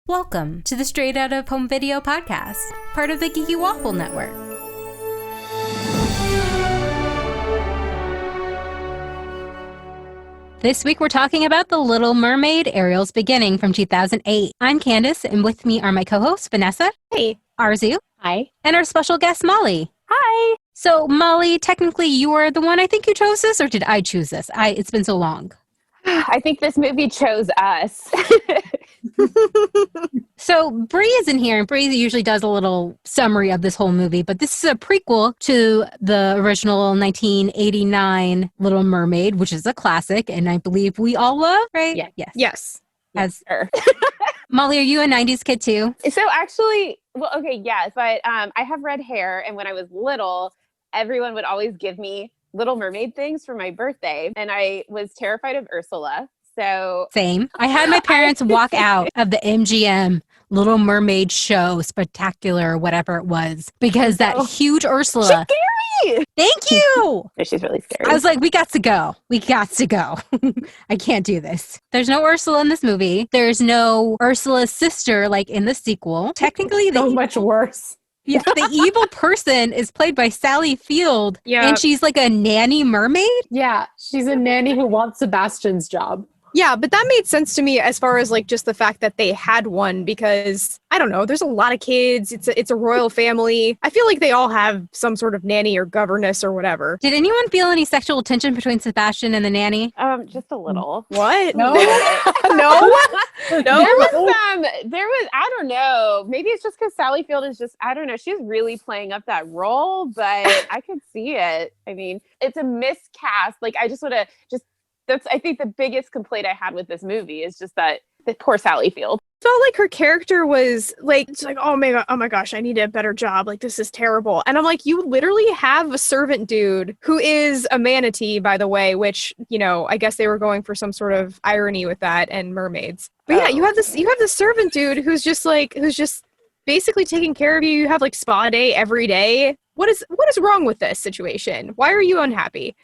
Welcome to the Straight Out of Home Video podcast, part of the Geeky Waffle Network. This week we're talking about The Little Mermaid, Ariel's Beginning from 2008. I'm Candace, and with me are my co-hosts, Vanessa. Hey. Arezou. Hi. And our special guest, Mollie. Hi. So, Mollie, technically you are the one I think who chose this, or did I choose this? It's been so long. I think this movie chose us. So Bree is in here, and Bree usually does a little summary of this whole movie, but this is a prequel to the original 1989 Little Mermaid, which is a classic, and I believe we all love, right? Yeah. Yes. Mollie, are you a 90s kid too? So actually, well, okay, yes, but I have red hair, and when I was little, everyone would always give me Little Mermaid things for my birthday, and I was terrified of Ursula. So Same. I had my parents walk out of the MGM Little Mermaid show, spectacular, whatever it was, because that huge Ursula. She's scary. Thank you. No, she's really scary. I was like, we got to go. I can't do this. There's no Ursula in this movie. There's no Ursula's sister like in the sequel. Technically, So much worse. Yeah, the evil person is played by Sally Field, and she's like a nanny mermaid. Yeah, she's a nanny who wants Sebastian's job. Yeah, but that made sense to me as far as like just the fact that they had one because I don't know, there's a lot of kids. It's a royal family. I feel like they all have some sort of nanny or governess or whatever. Did anyone feel any sexual tension between Sebastian and the nanny? Just a little. What? No. No. There was I don't know. Maybe it's just because Sally Field is just I don't know. She's really playing up that role, but I could see it. I mean, it's a miscast. Like I just would have just. That's, I think, the biggest complaint I had with this movie is just that the poor Sally Field. Felt like her character was like, it's like, oh my gosh, I need a better job. Like, this is terrible. And I'm like, you literally have a servant dude who is a manatee, by the way, which, you know, I guess they were going for some sort of irony with that and mermaids. But yeah, you have this servant dude who's just basically taking care of you. You have like spa day every day. What is wrong with this situation? Why are you unhappy?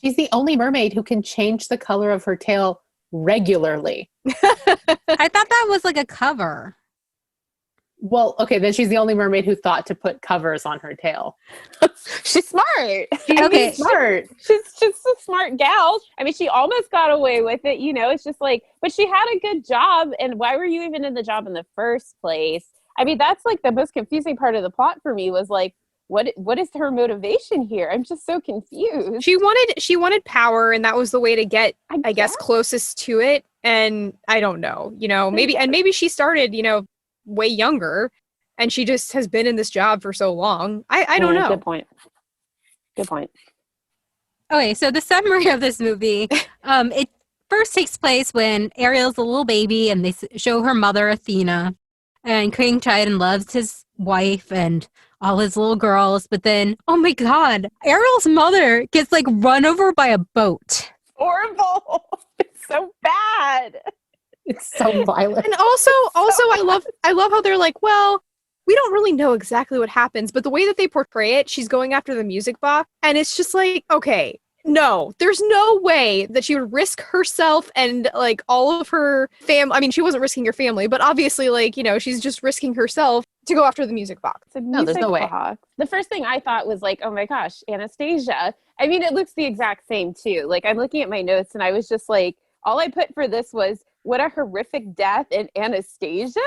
She's the only mermaid who can change the color of her tail regularly. I thought that was like a cover. Well, okay, then she's the only mermaid who thought to put covers on her tail. She's smart. She's smart. She's just a smart gal. I mean, she almost got away with it, you know, it's just like, but she had a good job. And why were you even in the job in the first place? I mean, that's like the most confusing part of the plot for me was like, what is her motivation here? I'm just so confused. She wanted power, and that was the way to get, I guess, closest to it. And I don't know, you know, maybe she started, you know, way younger, and she just has been in this job for so long. I don't know. Good point. Okay, so the summary of this movie, it first takes place when Ariel's a little baby, and they show her mother, Athena, and King Triton loves his wife and all his little girls, but then, oh my God, Ariel's mother gets like run over by a boat. Horrible. It's so bad. It's so violent. And also I love how they're like, well, we don't really know exactly what happens, but the way that they portray it, she's going after the music box, and it's just like, okay, no, there's no way that she would risk herself and like all of her I mean, she wasn't risking her family, but obviously, like, you know, she's just risking herself to go after the music box. No, there's no way. The first thing I thought was like, oh my gosh, Anastasia. I mean, it looks the exact same too. Like, I'm looking at my notes and I was just like, all I put for this was, what a horrific death in Anastasia.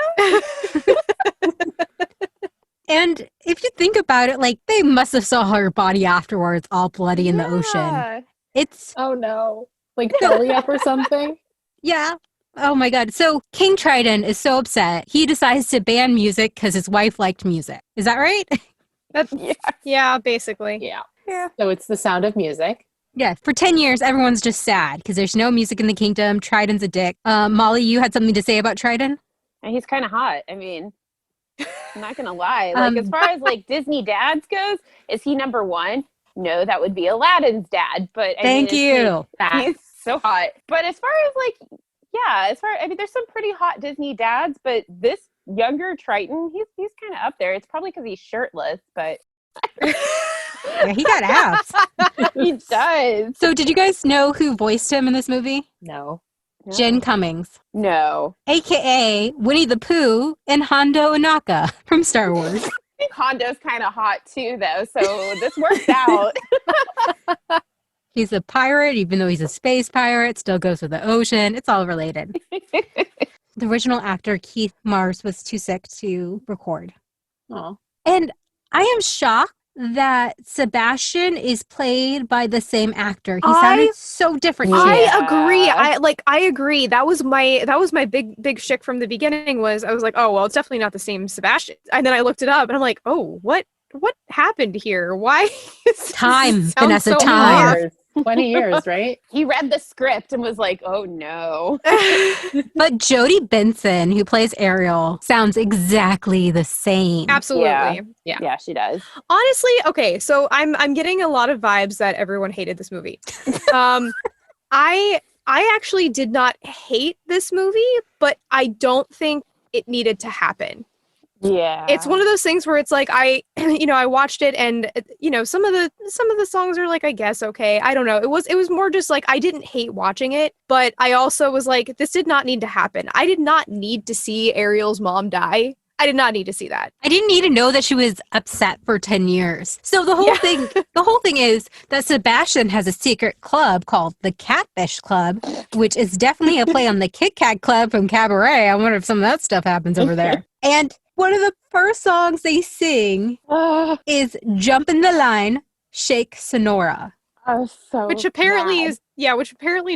And if you think about it, like, they must have saw her body afterwards, all bloody in the ocean. It's... Oh no. Like belly up or something? Yeah. Oh my God. So King Triton is so upset. He decides to ban music because his wife liked music. Is that right? Yeah, basically. Yeah. So it's the sound of music. Yeah. For 10 years, everyone's just sad because there's no music in the kingdom. Triton's a dick. Mollie, you had something to say about Triton? And he's kind of hot. I mean, I'm not going to lie. Like, as far as like Disney dads goes, is he number one? No, that would be Aladdin's dad. But Thank you. He's so hot. But as far as like, I mean, there's some pretty hot Disney dads, but this younger Triton, he's kind of up there. It's probably because he's shirtless, but yeah, he got abs. He does. So did you guys know who voiced him in this movie? No. Jen Cummings, No. aka Winnie the Pooh and Hondo Ohnaka from Star Wars. I think Hondo's kind of hot too, though, so this works out. He's a pirate, even though he's a space pirate, still goes with the ocean. It's all related. The original actor, Keith Mars, was too sick to record. Oh. And I am shocked that Sebastian is played by the same actor. He sounded so different. I agree. I agree. That was my big shtick from the beginning. I was like, oh well, it's definitely not the same Sebastian. And then I looked it up, and I'm like, oh, what happened here? Why? Time, Vanessa, so time. Years. 20 years, right? He read the script and was like, oh no. But Jodie Benson, who plays Ariel, sounds exactly the same. Absolutely. Yeah, she does. Honestly, okay, so I'm getting a lot of vibes that everyone hated this movie. I actually did not hate this movie, but I don't think it needed to happen. Yeah. It's one of those things where it's like I watched it and some of the songs are like, I guess okay. I don't know. It was more just like I didn't hate watching it, but I also was like, this did not need to happen. I did not need to see Ariel's mom die. I did not need to see that. I didn't need to know that she was upset for 10 years. So the whole thing is that Sebastian has a secret club called the Catfish Club, which is definitely a play on the Kit Kat Club from Cabaret. I wonder if some of that stuff happens over there. And one of the first songs they sing is Jump in the Line, Shake Sonora. Oh, so which apparently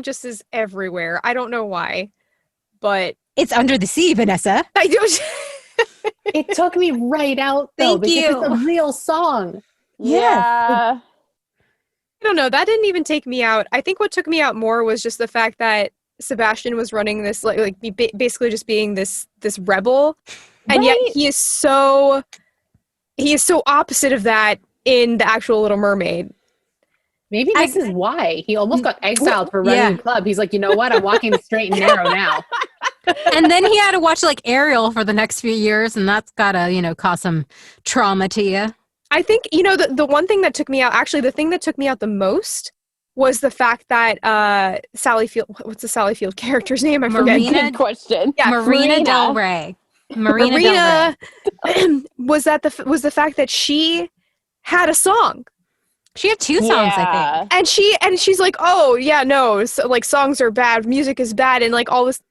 just is everywhere. I don't know why, but it's Under the Sea, Vanessa. I do. It took me right out, though, Thank you. because it's a real song. Yeah. I don't know. That didn't even take me out. I think what took me out more was just the fact that Sebastian was running this basically just being this rebel, and yet he is so opposite of that in the actual Little Mermaid. Maybe this is why he almost got exiled for running the club. He's like, you know what? I'm walking the straight and narrow now. And then he had to watch like Ariel for the next few years, and that's gotta, cause some trauma to you. I think, the one thing that took me out, actually the thing that took me out the most was the fact that Sally Field, what's the Sally Field character's name? I forget. Good question. Yeah, Marina Del Rey. Marina Del Rey. was the fact that she had a song. She had 2 songs, I think. And she's like, oh yeah, no, so, like songs are bad, music is bad, and like all this.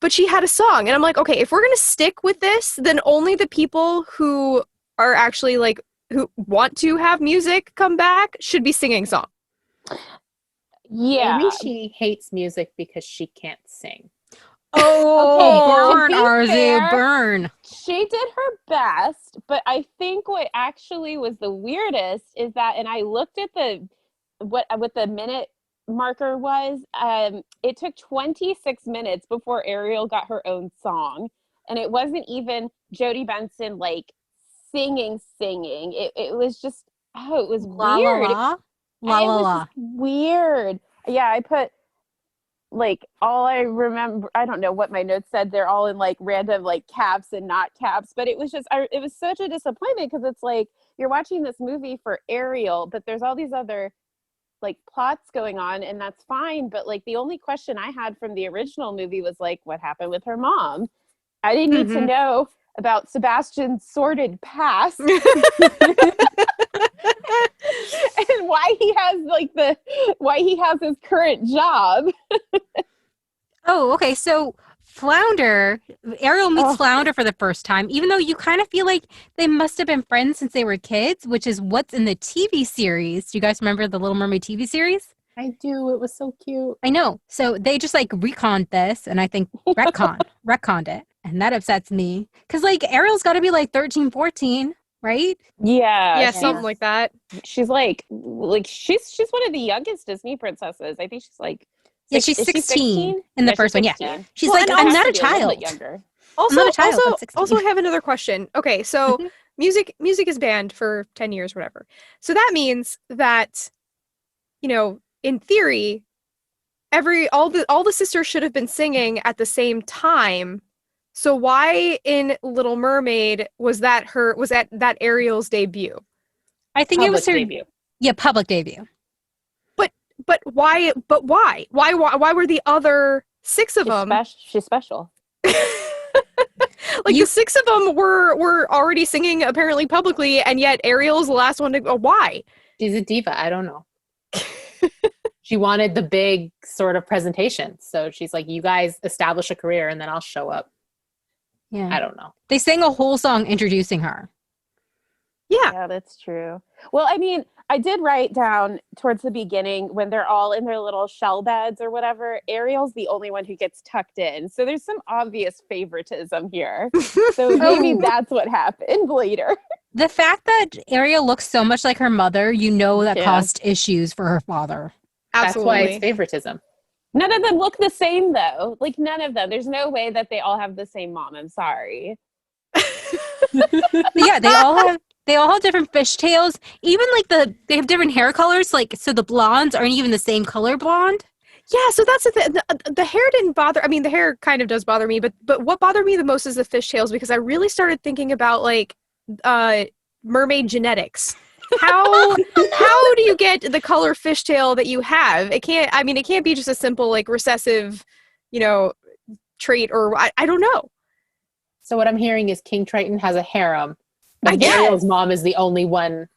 But she had a song, and I'm like, okay, if we're gonna stick with this, then only the people who are actually like who want to have music come back should be singing songs. Yeah. Maybe she hates music because she can't sing. Oh, Okay, burn, to be Arezou, fair, burn. She did her best, but I think what actually was the weirdest is that, and I looked at what the minute marker was, it took 26 minutes before Ariel got her own song, and it wasn't even Jodie Benson like singing. It was just it was La weird. la la. La la la. Weird. Yeah, I put like all I remember. I don't know what my notes said. They're all in like random like caps and not caps, but it was just it was such a disappointment because it's like you're watching this movie for Ariel, but there's all these other like plots going on, and that's fine. But like the only question I had from the original movie was like, what happened with her mom? I didn't need to know about Sebastian's sordid past. And why he has his current job. Oh, okay. So Ariel meets Flounder for the first time, even though you kind of feel like they must have been friends since they were kids, which is what's in the TV series. Do you guys remember the Little Mermaid TV series? I do. It was so cute. I know. So they just like reconned this, and I think retconned it. And that upsets me. Because like Ariel's got to be like 13, 14, right? Yeah, something like that. She's like she's one of the youngest Disney princesses. I think she's like she's 16 in the first one. Yeah, she's Well, like, and I'm also not a Be little child. bit younger. Also, I'm not a child, I'm 16. also, I have another question. Okay, so music is banned for 10 years, whatever. So that means that, in theory, all the sisters should have been singing at the same time. So why in Little Mermaid was that Ariel's debut? I think Public it was her debut. Yeah, public debut. But why? Why were the other 6 of them. She's special. Like the 6 of them were already singing apparently publicly, and yet Ariel's the last one to go. Why? She's a diva. I don't know. She wanted the big sort of presentation. So she's like, you guys establish a career and then I'll show up. Yeah. I don't know. They sang a whole song introducing her. Yeah, that's true. Well, I mean, I did write down towards the beginning when they're all in their little shell beds or whatever, Ariel's the only one who gets tucked in. So there's some obvious favoritism here. So maybe that's what happened later. The fact that Ariel looks so much like her mother, you know that caused issues for her father. Absolutely. That's why it's favoritism. None of them look the same, though. Like, none of them. There's no way that they all have the same mom. I'm sorry. Yeah, they all have different fishtails. Even like they have different hair colors. Like, so the blondes aren't even the same color blonde. Yeah, so that's the thing. The hair didn't bother. I mean, the hair kind of does bother me, but what bothered me the most is the fishtails, because I really started thinking about like mermaid genetics. How do you get the color fishtail that you have? It can't be just a simple like recessive, trait, or I don't know. So what I'm hearing is King Triton has a harem, but Yes. Ariel's mom is the only one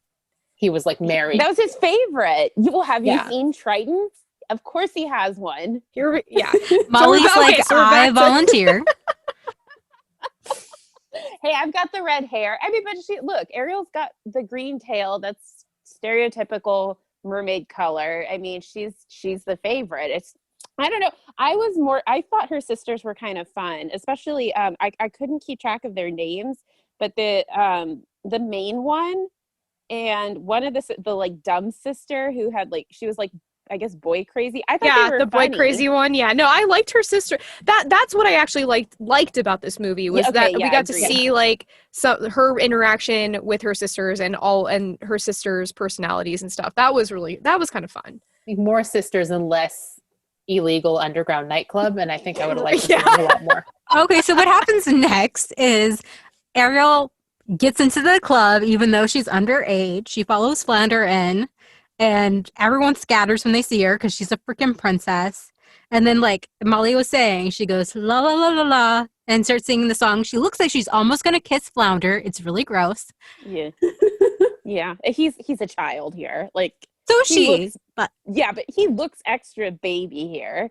he was like married. That was his favorite. Have you Yeah. seen Triton? Of course he has one. Yeah. Mollie's okay, so we're I back to- volunteer. Hey, I've got the red hair. I mean, but look, Ariel's got the green tail. That's stereotypical mermaid color. I mean, she's the favorite. I don't know. I thought her sisters were kind of fun, especially, I couldn't keep track of their names, but the main one and one of the like dumb sister who had like, she was like, I guess boy crazy. I thought they were the boy funny. crazy one. Yeah, no, I liked her sister. That's what I actually liked about this movie was that we got to see like her interaction with her sisters and her sisters' personalities and stuff. That was kind of fun. More sisters and less illegal underground nightclub, and I think I would have liked to see a lot more. Okay, so what happens next is Ariel gets into the club even though she's underage. She follows Flounder in, and everyone scatters when they see her because she's a freaking princess. And then, like Mollie was saying, she goes la la la la la and starts singing the song. She looks like she's almost gonna kiss Flounder. It's really gross. Yeah. Yeah. He's a child here. Like, So is she, but he looks extra baby here.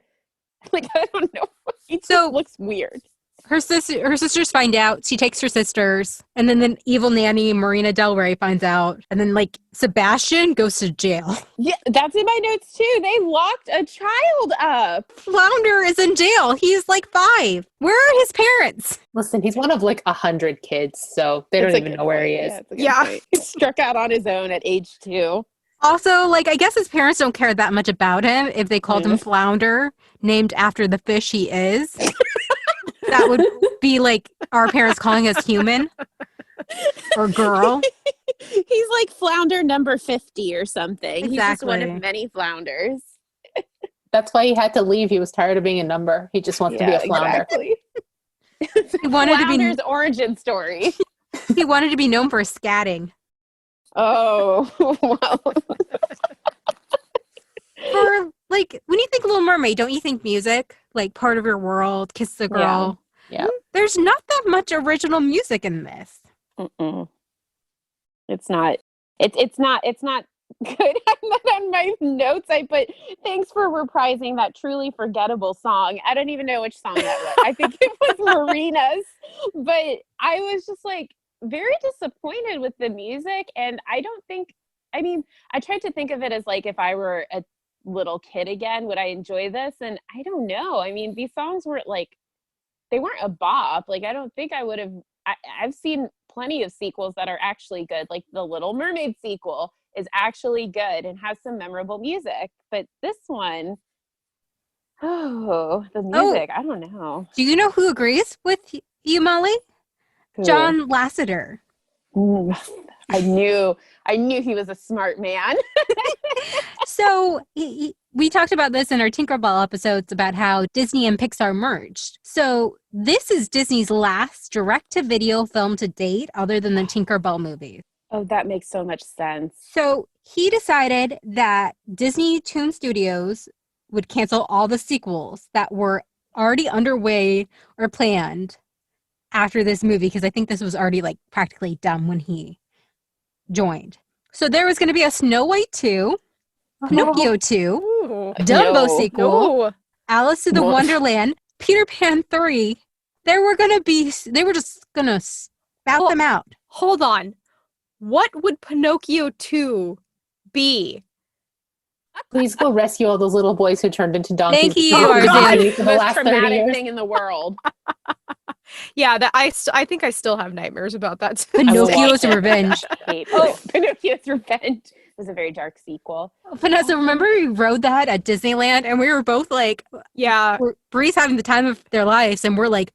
Like, I don't know. He just looks weird. her sisters find out. She takes her sisters, and then the evil nanny Marina Del Rey finds out, and then like Sebastian goes to jail. Yeah, that's in my notes too. They locked a child up. Flounder is in jail. He's like 5. Where are his parents? Listen, he's one of like 100 kids, so they don't even know where he is. Yeah. He struck out on his own at age 2. Also, like, I guess his parents don't care that much about him if they called him Flounder, named after the fish he is. That would be like our parents calling us human or girl. He's like Flounder number 50 or something. Exactly. He's just one of many flounders. That's why he had to leave. He was tired of being a number. He just wants to be a flounder. Exactly. He wanted Flounder's origin story. He wanted to be known for scatting. Oh, wow. For like, when you think Little Mermaid, don't you think music? Like, Part of Your World, Kiss the Girl. Yeah. There's not that much original music in this. Mm-mm. It's not. It's not good. On my notes, I put thanks for reprising that truly forgettable song. I don't even know which song that was. I think it was Marina's, but I was just like very disappointed with the music, and I tried to think of it as like if I were a little kid again, would I enjoy this? And I don't know. I mean, these songs were like, they weren't a bop. Like, I don't think I would have. I've seen plenty of sequels that are actually good. Like the Little Mermaid sequel is actually good and has some memorable music. But this one, the music, I don't know. Do you know who agrees with you, Mollie? Who? John Lasseter. I knew he was a smart man. So we talked about this in our Tinkerbell episodes about how Disney and Pixar merged. So this is Disney's last direct-to-video film to date other than the Tinkerbell movies. Oh, that makes so much sense. So he decided that Disney Toon Studios would cancel all the sequels that were already underway or planned after this movie, because I think this was already like practically done when he joined. So there was going to be a Snow White 2, Pinocchio 2, Ooh. Dumbo No. sequel, No. Alice in the Well- Wonderland, Peter Pan 3. They were just going to spout them out. Hold on. What would Pinocchio 2 be? Please go rescue all those little boys who turned into donkeys. Thank you, for Arzan. the Most last 30 traumatic years. thing in the world. Yeah, that I think I still have nightmares about that. too. Pinocchio's Revenge. Hate Pinocchio's Revenge was a very dark sequel. Vanessa, remember we rode that at Disneyland and we were both like, Yeah. Bree's having the time of their lives, and we're like,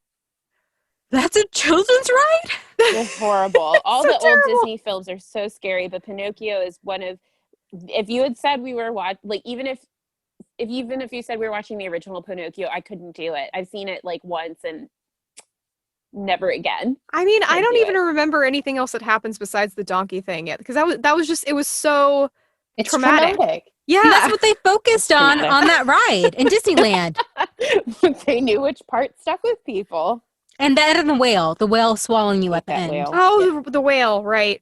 that's a children's ride? It was horrible. All So the terrible. old Disney films are so scary, but Pinocchio is one of. If you had said we were watching, like even if you said we were watching the original Pinocchio, I couldn't do it. I've seen it like once and never again. I mean, I Can't don't do even it. remember anything else that happens besides the donkey thing yet, because that was just, it was so It's traumatic. traumatic. Yeah. And that's what they focused on dramatic. that ride in Disneyland. They knew which part stuck with people. And that and the whale swallowing you Hate at the that end. whale. Oh, the whale, right.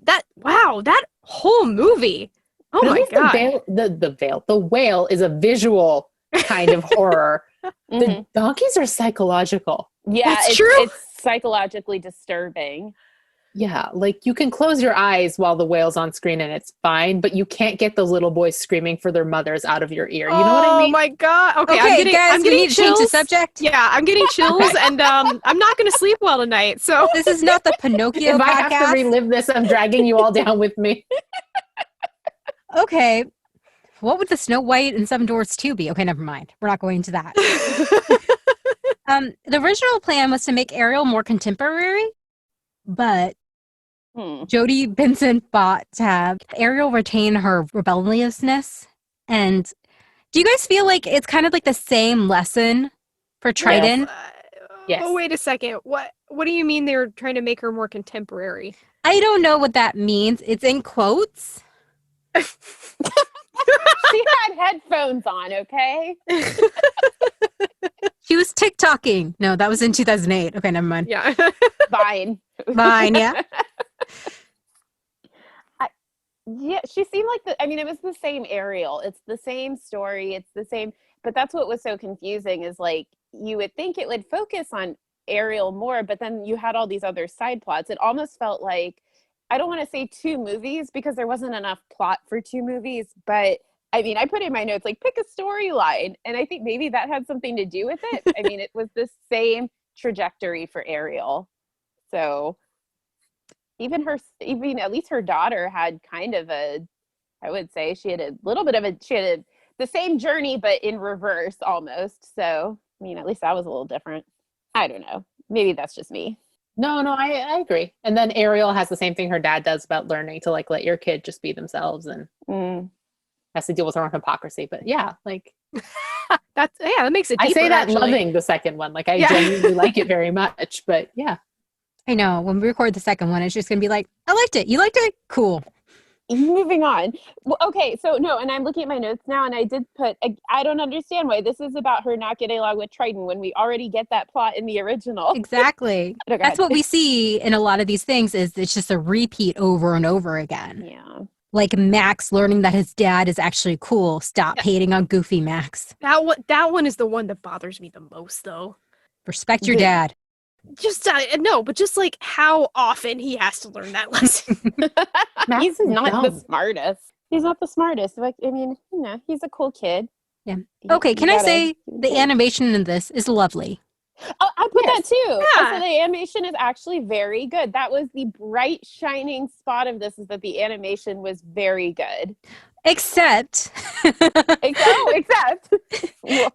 That that whole movie. Oh But at my least god. the whale is a visual kind of horror. Mhm. The donkeys are psychological. Yeah, That's it's, true. it's psychologically disturbing. Yeah, like you can close your eyes while the whale's on screen and it's fine, but you can't get the little boys screaming for their mothers out of your ear. You know what I mean? Oh my god. Okay, Okay, guys, I'm we getting need to change the chills. subject. Yeah, I'm getting chills, and I'm not going to sleep well tonight. So This is not the Pinocchio If I podcast. have to relive this, I'm dragging you all down with me. Okay. What would the Snow White and Seven Dwarfs 2 be? Okay, never mind. We're not going into that. The original plan was to make Ariel more contemporary, but Jodie Benson fought to have Ariel retain her rebelliousness. And do you guys feel like it's kind of like the same lesson for Triton? Yes. Oh, wait a second. What do you mean they were trying to make her more contemporary? I don't know what that means. It's in quotes. She had headphones on, okay? She was TikToking. No, that was in 2008. Okay, never mind. Yeah. Fine. Fine, yeah. Yeah, she seemed like it was the same Ariel. It's the same story. It's the same, but that's what was so confusing is like, you would think it would focus on Ariel more, but then you had all these other side plots. It almost felt like, I don't want to say 2 movies because there wasn't enough plot for 2 movies, but I mean, I put in my notes, like, pick a storyline. And I think maybe that had something to do with it. I mean, it was the same trajectory for Ariel. So even at least her daughter had kind of I would say she had a little bit of the same journey, but in reverse almost. So, I mean, at least that was a little different. I don't know. Maybe that's just me. No, I agree. And then Ariel has the same thing her dad does about learning to like let your kid just be themselves and has to deal with her own hypocrisy. But yeah, like that makes it I deeper, say that actually. loving the second one. Like I Yeah. genuinely like it very much. But yeah. I know. When we record the second one, it's just going to be like, I liked it. You liked it? Cool. Moving on. Well, okay, so no, and I'm looking at my notes now, and I did put, I don't understand why this is about her not getting along with Triton when we already get that plot in the original. Exactly. Okay. That's what we see in a lot of these things is it's just a repeat over and over again. Yeah. Like Max learning that his dad is actually cool. Stop hating on Goofy Max. That one is the one that bothers me the most, though. Respect your dad. Just no, but just like how often he has to learn that lesson. Max He's is not the dumb. smartest. He's not the smartest. Like, I mean, he's a cool kid. Yeah. You- Okay, you can I gotta- say the animation in this is lovely. Oh, I put that too. Yeah. Also, the animation is actually very good. That was the bright, shining spot of this, is that the animation was very good. Except Except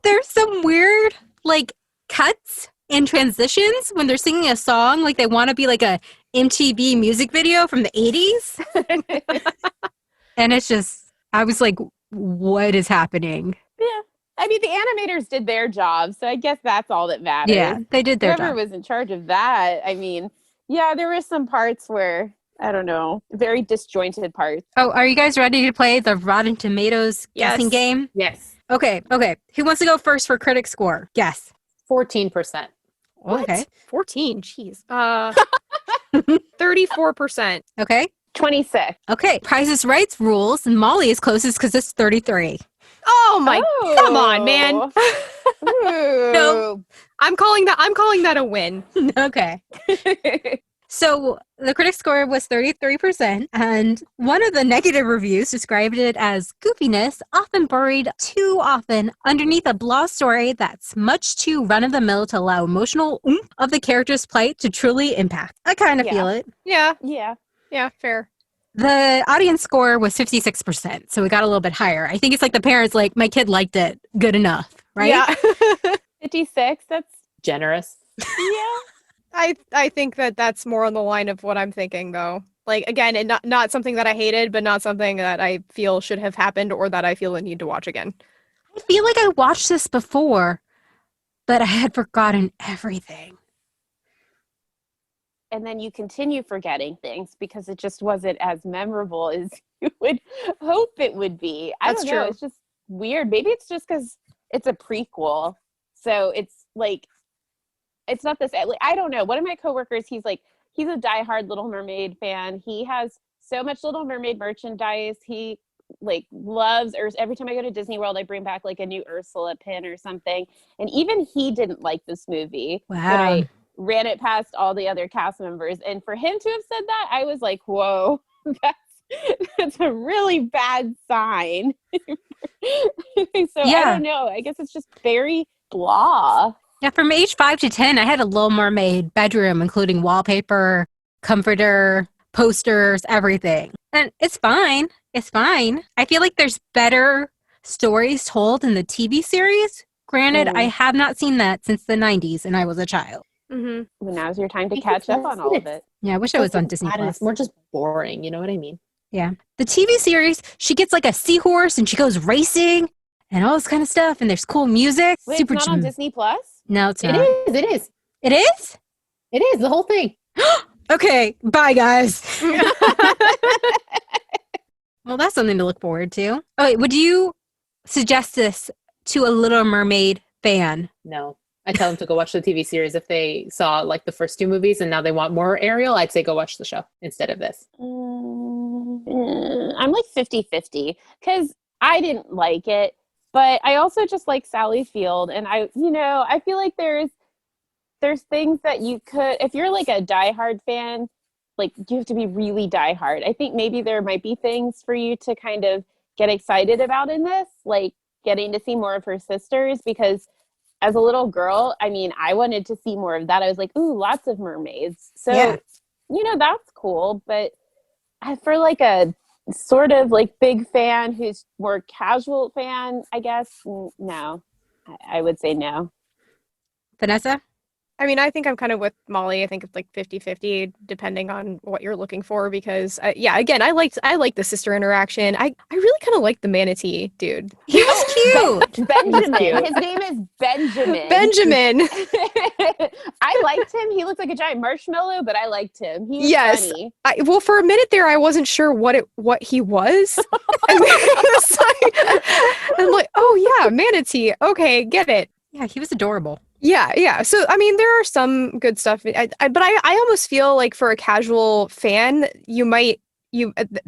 there's some weird like cuts and transitions when they're singing a song like they want to be like a MTV music video from the 80s. And it's just, I was like, what is happening? yeah. I mean, the animators did their job, so I guess that's all that matters. Yeah, they did their Whoever job. was in charge of that, I mean, yeah, there were some parts where, I don't know, very disjointed parts. Oh, are you guys ready to play the Rotten Tomatoes guessing Yes. game? Yes. Okay. Who wants to go first for critic score? Guess. 14%. What? Okay. 14. Jeez. 34%. Okay. 26. Okay. Price is Right's rules. And Molly is closest because it's 33. Oh my! Come on, man. No. I'm calling that a win. Okay. So the critic score was 33%, and one of the negative reviews described it as goofiness, often buried too often underneath a blah story that's much too run-of-the-mill to allow emotional oomph of the character's plight to truly impact. I kind of Yeah. feel it. Yeah, Yeah. fair. The audience score was 56%, so we got a little bit higher. I think it's like the parents like, my kid liked it, good enough, right? Yeah. 56. That's Generous. yeah. I think that's more on the line of what I'm thinking, though. Like, again, and not something that I hated, but not something that I feel should have happened or that I feel the need to watch again. I feel like I watched this before, but I had forgotten everything. And then you continue forgetting things because it just wasn't as memorable as you would hope it would be. I That's don't know. true. It's just weird. Maybe it's just because it's a prequel. So it's like, it's not this, like, I don't know. One of my coworkers, he's a diehard Little Mermaid fan. He has so much Little Mermaid merchandise. He like loves, or every time I go to Disney World, I bring back like a new Ursula pin or something. And even he didn't like this movie. Wow. When I ran it past all the other cast members. And for him to have said that, I was like, whoa, that's a really bad sign. So I don't know. I guess it's just very blah. Yeah, from age 5 to 10, I had a Little Mermaid bedroom, including wallpaper, comforter, posters, everything. And it's fine. It's fine. I feel like there's better stories told in the TV series. Granted, I have not seen that since the 90s and I was a child. Mm-hmm. Well, now's your time to catch up on all of it. Yeah, I wish I was on Disney+. It's more just boring, you know what I mean? Yeah. The TV series, she gets like a seahorse and she goes racing and all this kind of stuff. And there's cool music. Wait, it's not on Disney Plus? No, it's It not. is. It is. It is? It is. The whole thing. Okay. Bye, guys. Well, that's something to look forward to. Oh, wait, would you suggest this to a Little Mermaid fan? No. I tell them to go watch the TV series if they saw like the first two movies and now they want more Ariel. I'd say go watch the show instead of this. I'm like 50-50 because I didn't like it, but I also just like Sally Field. And I feel like there's things that you could, if you're like a diehard fan, like you have to be really diehard. I think maybe there might be things for you to kind of get excited about in this, like getting to see more of her sisters, because as a little girl, I mean, I wanted to see more of that. I was like, ooh, lots of mermaids. So, that's cool. But for like a sort of like big fan who's more casual fan, I guess, no. I would say no. Vanessa? I mean, I think I'm kind of with Molly. I think it's like 50-50 depending on what you're looking for because, again, I liked the sister interaction. I really kind of liked the manatee dude. He was cute. Benjamin. His name is Benjamin. Benjamin. I liked him. He looked like a giant marshmallow, but I liked him. He was funny. Well, for a minute there, I wasn't sure what he was. And I'm like, oh yeah, manatee. Okay, get it. Yeah, he was adorable. Yeah. So, I mean, there are some good stuff, but I almost feel like for a casual fan, that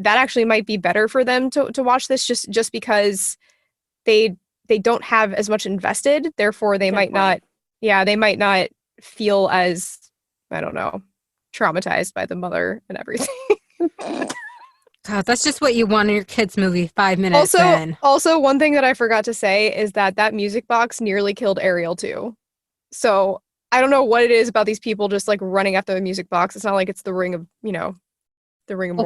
actually might be better for them to watch this just because they don't have as much invested. Therefore, they might not feel as, I don't know, traumatized by the mother and everything. God, that's just what you want in your kids' movie, 5 minutes in. Also, one thing that I forgot to say is that music box nearly killed Ariel too. So I don't know what it is about these people just like running after the music box. It's not like it's the ring of Mordor.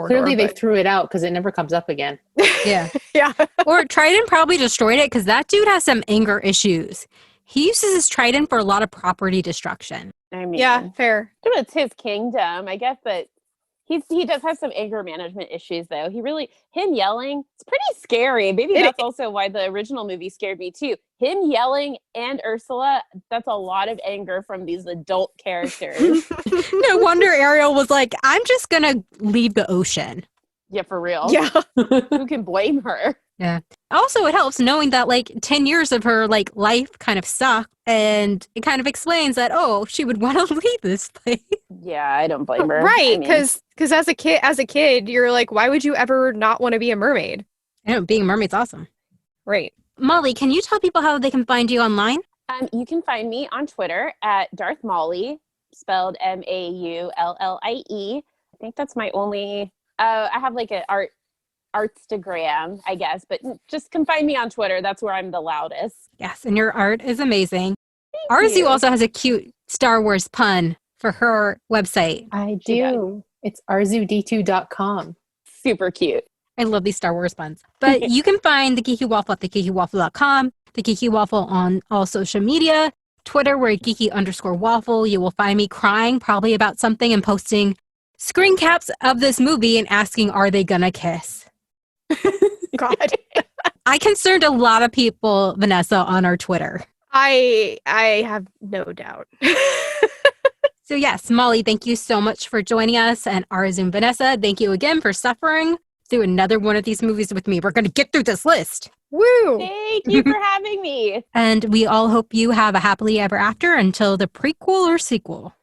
Clearly they threw it out because it never comes up again. Yeah. Yeah. Or Triton probably destroyed it because that dude has some anger issues. He uses his Triton for a lot of property destruction. I mean, yeah, fair. It's his kingdom. I guess that he does have some anger management issues, though. Him yelling, it's pretty scary. Maybe that's also why the original movie scared me, too. Him yelling and Ursula, that's a lot of anger from these adult characters. No wonder Ariel was like, I'm just going to leave the ocean. Yeah, for real. Yeah. Who can blame her? Yeah. Also, it helps knowing that like 10 years of her like life kind of sucked, and it kind of explains that, oh, she would want to leave this place. Yeah, I don't blame her. Right, I mean, because as a kid, you're like, why would you ever not want to be a mermaid? I know, being a mermaid's awesome. Right. Molly, can you tell people how they can find you online? you can find me on Twitter at Darth Mollie, spelled Maullie. I think that's my only. I have like an artstagram, I guess, but just can find me on Twitter. That's where I'm the loudest. Yes, and your art is amazing. Thank Arezou you. also has a cute Star Wars pun for her website. I She do. It's arzud2.com. Super cute. I love these Star Wars puns. But you can find the Geeky Waffle at thegeekywaffle.com, the Geeky Waffle on all social media, Twitter, we're geeky_waffle. You will find me crying probably about something and posting screen caps of this movie and asking, are they gonna kiss? God. I concerned a lot of people, Vanessa, on our Twitter. I have no doubt. So yes, Molly, thank you so much for joining us. And Arezou and Vanessa, thank you again for suffering through another one of these movies with me. We're going to get through this list. Woo! Thank you for having me. And we all hope you have a happily ever after until the prequel or sequel.